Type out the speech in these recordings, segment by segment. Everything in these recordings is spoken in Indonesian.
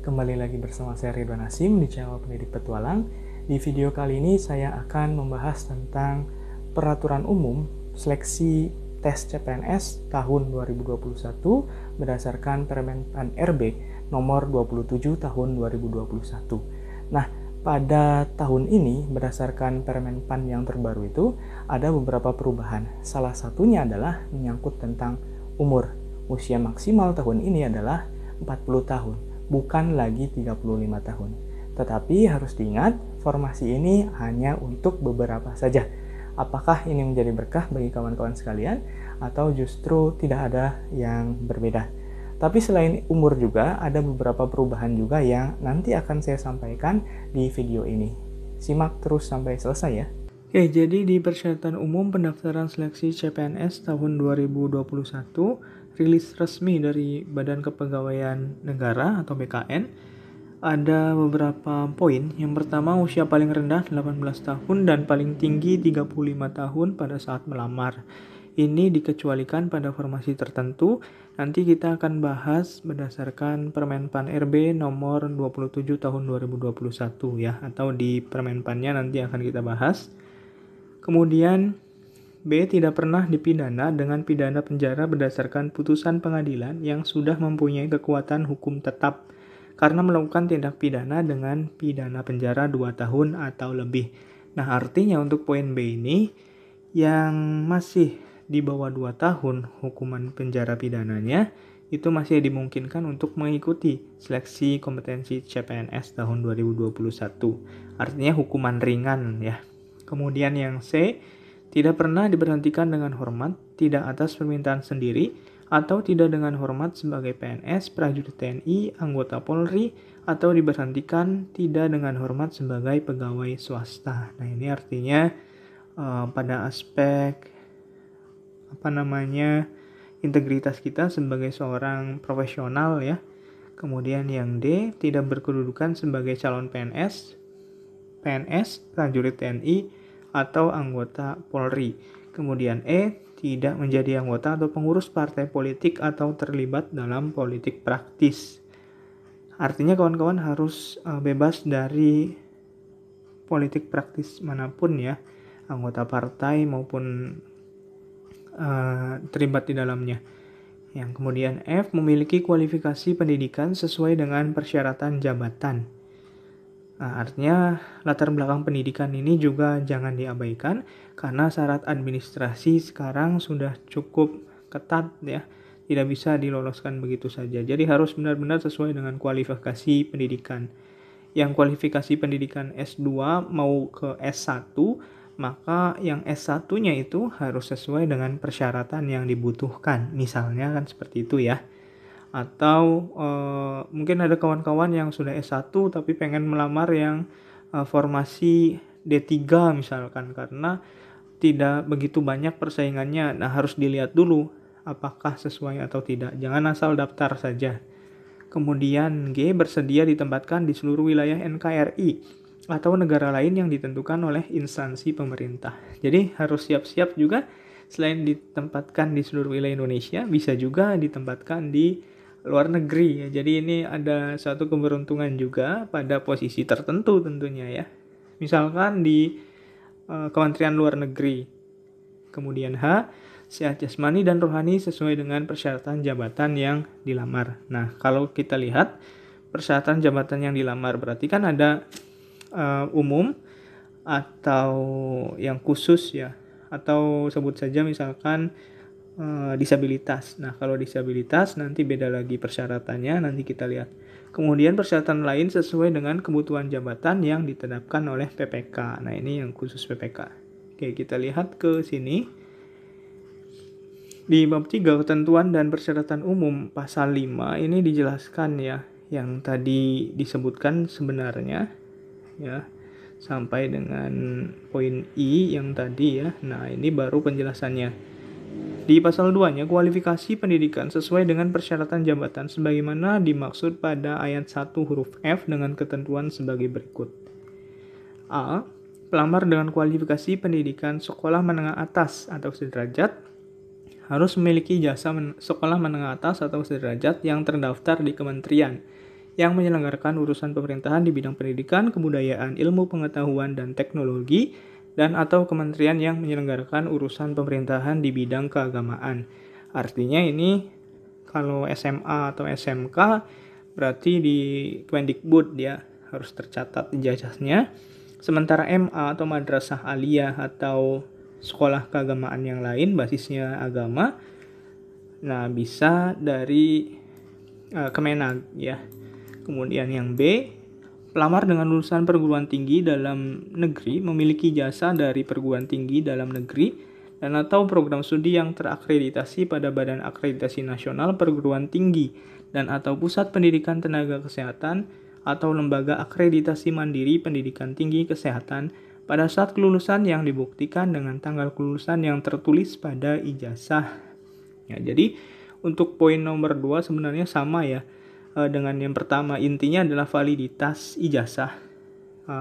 Kembali lagi bersama saya Ridwan Hasim di channel Pendidik Petualang. Di video kali ini saya akan membahas tentang peraturan umum seleksi tes CPNS tahun 2021 berdasarkan Permenpan RB nomor 27 tahun 2021. Nah, pada tahun ini berdasarkan Permenpan yang terbaru itu ada beberapa perubahan. Salah satunya adalah menyangkut tentang umur. Usia maksimal tahun ini adalah 40 tahun. Bukan lagi 35 tahun. Tetapi harus diingat, formasi ini hanya untuk beberapa saja. Apakah ini menjadi berkah bagi kawan-kawan sekalian atau justru tidak ada yang berbeda? Tapi selain umur juga ada beberapa perubahan juga yang nanti akan saya sampaikan di video ini. Simak terus sampai selesai ya. Oke, jadi di persyaratan umum pendaftaran seleksi CPNS tahun 2021 rilis resmi dari Badan Kepegawaian Negara atau BKN, ada beberapa poin. Yang pertama, usia paling rendah 18 tahun dan paling tinggi 35 tahun pada saat melamar. Ini dikecualikan pada formasi tertentu. Nanti kita akan bahas berdasarkan Permenpan RB nomor 27 tahun 2021 ya, atau di Permenpannya nanti akan kita bahas. Kemudian B. Tidak pernah dipidana dengan pidana penjara berdasarkan putusan pengadilan yang sudah mempunyai kekuatan hukum tetap karena melakukan tindak pidana dengan pidana penjara 2 tahun atau lebih. Nah, artinya untuk poin B ini yang masih di bawah 2 tahun hukuman penjara pidananya itu masih dimungkinkan untuk mengikuti seleksi kompetensi CPNS tahun 2021. Artinya hukuman ringan ya. Kemudian yang C, tidak pernah diberhentikan dengan hormat, tidak atas permintaan sendiri, atau tidak dengan hormat sebagai PNS, prajurit TNI, anggota Polri, atau diberhentikan tidak dengan hormat sebagai pegawai swasta. Nah, ini artinya pada aspek integritas kita sebagai seorang profesional ya. Kemudian yang D, tidak berkedudukan sebagai calon PNS, prajurit TNI, atau anggota Polri. Kemudian E, tidak menjadi anggota atau pengurus partai politik atau terlibat dalam politik praktis. Artinya kawan-kawan harus bebas dari politik praktis manapun ya, anggota partai maupun terlibat di dalamnya. Yang kemudian F, memiliki kualifikasi pendidikan sesuai dengan persyaratan jabatan. Nah, artinya latar belakang pendidikan ini juga jangan diabaikan karena syarat administrasi sekarang sudah cukup ketat ya. Tidak bisa diloloskan begitu saja. Jadi harus benar-benar sesuai dengan kualifikasi pendidikan. Yang kualifikasi pendidikan S2 mau ke S1, maka yang S1-nya itu harus sesuai dengan persyaratan yang dibutuhkan. Misalnya kan seperti itu ya. Atau mungkin ada kawan-kawan yang sudah S1 tapi pengen melamar yang formasi D3 misalkan karena tidak begitu banyak persaingannya. Nah, harus dilihat dulu apakah sesuai atau tidak. Jangan asal daftar saja. Kemudian G, bersedia ditempatkan di seluruh wilayah NKRI atau negara lain yang ditentukan oleh instansi pemerintah. Jadi harus siap-siap juga, selain ditempatkan di seluruh wilayah Indonesia, bisa juga ditempatkan di luar negeri ya. Jadi ini ada suatu keberuntungan juga pada posisi tertentu tentunya ya. Misalkan di Kementerian Luar Negeri. Kemudian H, sehat jasmani dan rohani sesuai dengan persyaratan jabatan yang dilamar. Nah, kalau kita lihat persyaratan jabatan yang dilamar berarti kan ada umum atau yang khusus ya. Atau sebut saja misalkan disabilitas. Nah, kalau disabilitas nanti beda lagi persyaratannya, nanti kita lihat. Kemudian persyaratan lain sesuai dengan kebutuhan jabatan yang ditetapkan oleh PPK. Nah, ini yang khusus PPK. Oke, kita lihat ke sini. Di bab 3 ketentuan dan persyaratan umum pasal 5 ini dijelaskan ya, yang tadi disebutkan sebenarnya ya, sampai dengan poin I yang tadi ya. Nah, ini baru penjelasannya. Di pasal 2-nya, kualifikasi pendidikan sesuai dengan persyaratan jabatan sebagaimana dimaksud pada ayat 1 huruf F dengan ketentuan sebagai berikut. A. Pelamar dengan kualifikasi pendidikan sekolah menengah atas atau sederajat harus memiliki jasa sekolah menengah atas atau sederajat yang terdaftar di kementerian yang menyelenggarakan urusan pemerintahan di bidang pendidikan, kebudayaan, ilmu pengetahuan, dan teknologi, dan atau kementerian yang menyelenggarakan urusan pemerintahan di bidang keagamaan. Artinya ini kalau SMA atau SMK berarti di Kemendikbud dia harus tercatat ijazahnya. Sementara MA atau madrasah aliyah atau sekolah keagamaan yang lain basisnya agama, nah bisa dari Kemenag ya. Kemudian yang B, pelamar dengan lulusan perguruan tinggi dalam negeri memiliki jasa dari perguruan tinggi dalam negeri dan atau program studi yang terakreditasi pada Badan Akreditasi Nasional Perguruan Tinggi dan atau Pusat Pendidikan Tenaga Kesehatan atau Lembaga Akreditasi Mandiri Pendidikan Tinggi Kesehatan pada saat kelulusan yang dibuktikan dengan tanggal kelulusan yang tertulis pada ijazah. Ya, jadi untuk poin nomor 2 sebenarnya sama ya dengan yang pertama, intinya adalah validitas ijazah.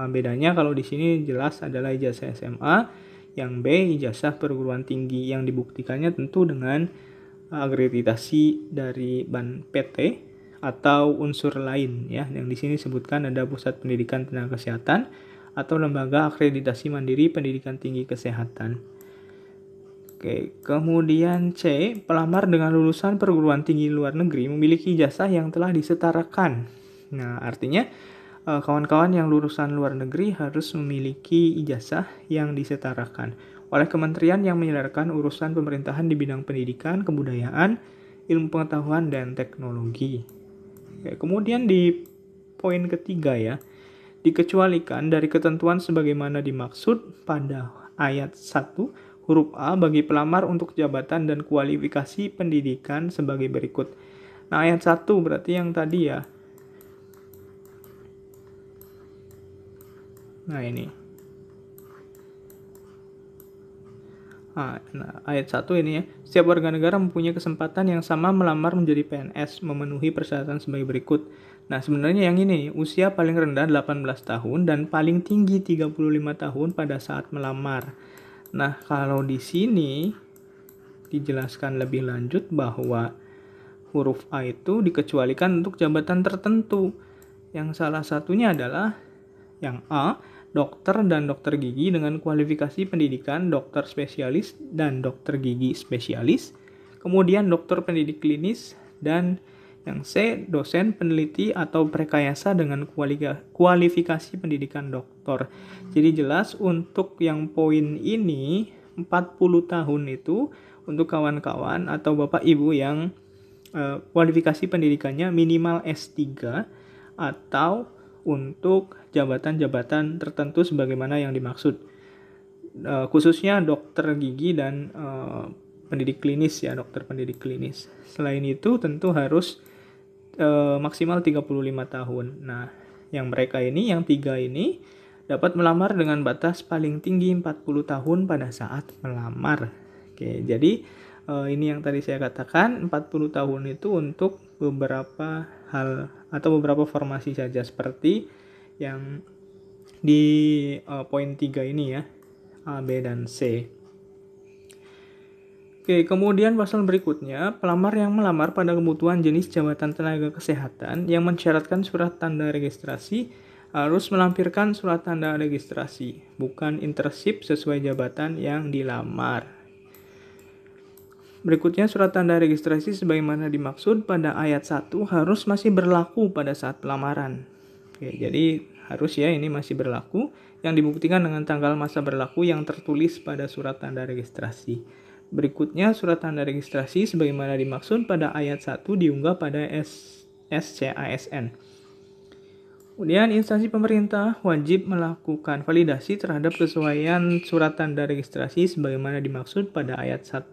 Bedanya kalau di sini jelas adalah ijazah SMA, yang B ijazah perguruan tinggi yang dibuktikannya tentu dengan akreditasi dari BAN PT atau unsur lain ya. Yang di sini disebutkan ada Pusat Pendidikan Tenaga Kesehatan atau Lembaga Akreditasi Mandiri Pendidikan Tinggi Kesehatan. Oke, kemudian C, pelamar dengan lulusan perguruan tinggi luar negeri memiliki ijazah yang telah disetarakan. Nah, artinya kawan-kawan yang lulusan luar negeri harus memiliki ijazah yang disetarakan oleh kementerian yang menyelenggarakan urusan pemerintahan di bidang pendidikan, kebudayaan, ilmu pengetahuan, dan teknologi. Oke, kemudian di poin ketiga ya, dikecualikan dari ketentuan sebagaimana dimaksud pada ayat 1 huruf A bagi pelamar untuk jabatan dan kualifikasi pendidikan sebagai berikut. Nah, ayat 1 berarti yang tadi ya. Nah, ini. Nah, ayat 1 ini ya. Setiap warga negara mempunyai kesempatan yang sama melamar menjadi PNS, memenuhi persyaratan sebagai berikut. Nah, sebenarnya yang ini, usia paling rendah 18 tahun dan paling tinggi 35 tahun pada saat melamar. Nah, kalau di sini dijelaskan lebih lanjut bahwa huruf A itu dikecualikan untuk jabatan tertentu. Yang salah satunya adalah yang A, dokter dan dokter gigi dengan kualifikasi pendidikan dokter spesialis dan dokter gigi spesialis. Kemudian dokter pendidik klinis dan yang C, dosen peneliti atau prekayasa dengan kualifikasi pendidikan doktor. Jadi jelas untuk yang poin ini 40 tahun itu untuk kawan-kawan atau bapak ibu yang kualifikasi pendidikannya minimal S3 atau untuk jabatan-jabatan tertentu sebagaimana yang dimaksud. Khususnya dokter gigi dan pendidik klinis ya, dokter pendidik klinis. Selain itu tentu harus maksimal 35 tahun. Nah, yang mereka ini, yang 3 ini dapat melamar dengan batas paling tinggi 40 tahun pada saat melamar. Oke, jadi ini yang tadi saya katakan 40 tahun itu untuk beberapa hal atau beberapa formasi saja seperti yang di poin 3 ini ya, A, B, dan C. Oke, kemudian pasal berikutnya, pelamar yang melamar pada kebutuhan jenis jabatan tenaga kesehatan yang mensyaratkan surat tanda registrasi harus melampirkan surat tanda registrasi, bukan internship sesuai jabatan yang dilamar. Berikutnya, surat tanda registrasi sebagaimana dimaksud pada ayat 1 harus masih berlaku pada saat pelamaran. Oke, jadi harus ya ini masih berlaku yang dibuktikan dengan tanggal masa berlaku yang tertulis pada surat tanda registrasi. Berikutnya, surat tanda registrasi sebagaimana dimaksud pada ayat 1 diunggah pada SCASN. Kemudian, instansi pemerintah wajib melakukan validasi terhadap kesesuaian surat tanda registrasi sebagaimana dimaksud pada ayat 1.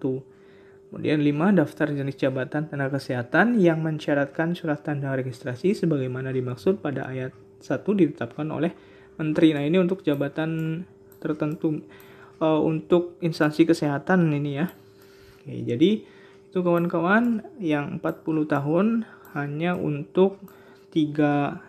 Kemudian 5, daftar jenis jabatan tenaga kesehatan yang mensyaratkan surat tanda registrasi sebagaimana dimaksud pada ayat 1 ditetapkan oleh menteri. Nah, ini untuk jabatan tertentu. Untuk instansi kesehatan ini ya. Oke, jadi itu kawan-kawan yang 40 tahun hanya untuk 3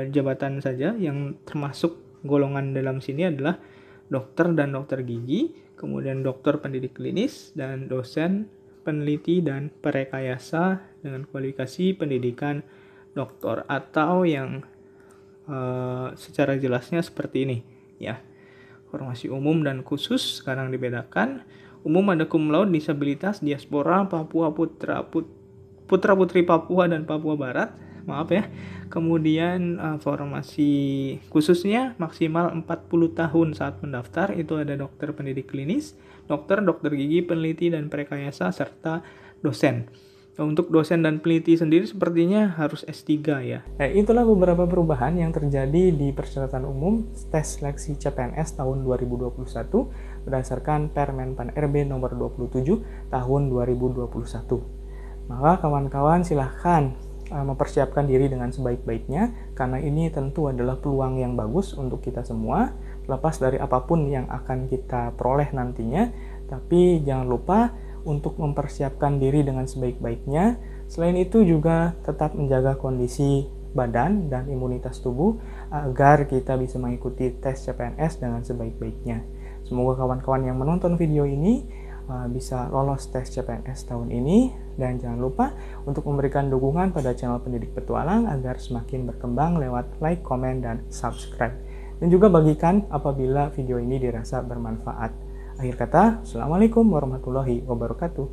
jabatan saja yang termasuk golongan dalam sini adalah dokter dan dokter gigi, kemudian dokter pendidik klinis, dan dosen peneliti dan perekayasa dengan kualifikasi pendidikan doktor, atau yang secara jelasnya seperti ini ya. Formasi umum dan khusus sekarang dibedakan. Umum ada cum laude, disabilitas, diaspora, Papua, putra-putri Papua dan Papua Barat. Maaf ya. Kemudian formasi khususnya maksimal 40 tahun saat mendaftar, itu ada dokter pendidik klinis, dokter gigi, peneliti dan prekayasa, serta dosen. Untuk dosen dan peneliti sendiri sepertinya harus S3 ya. Itulah beberapa perubahan yang terjadi di persyaratan umum tes seleksi CPNS tahun 2021 berdasarkan Permenpan RB nomor 27 tahun 2021. Maka kawan-kawan silahkan mempersiapkan diri dengan sebaik-baiknya, karena ini tentu adalah peluang yang bagus untuk kita semua, lepas dari apapun yang akan kita peroleh nantinya. Tapi jangan lupa untuk mempersiapkan diri dengan sebaik-baiknya. Selain itu juga tetap menjaga kondisi badan dan imunitas tubuh agar kita bisa mengikuti tes CPNS dengan sebaik-baiknya. Semoga kawan-kawan yang menonton video ini bisa lolos tes CPNS tahun ini, dan jangan lupa untuk memberikan dukungan pada channel Pendidik Petualang agar semakin berkembang lewat like, komen, dan subscribe. Dan juga bagikan apabila video ini dirasa bermanfaat. Akhir kata, Assalamualaikum warahmatullahi wabarakatuh.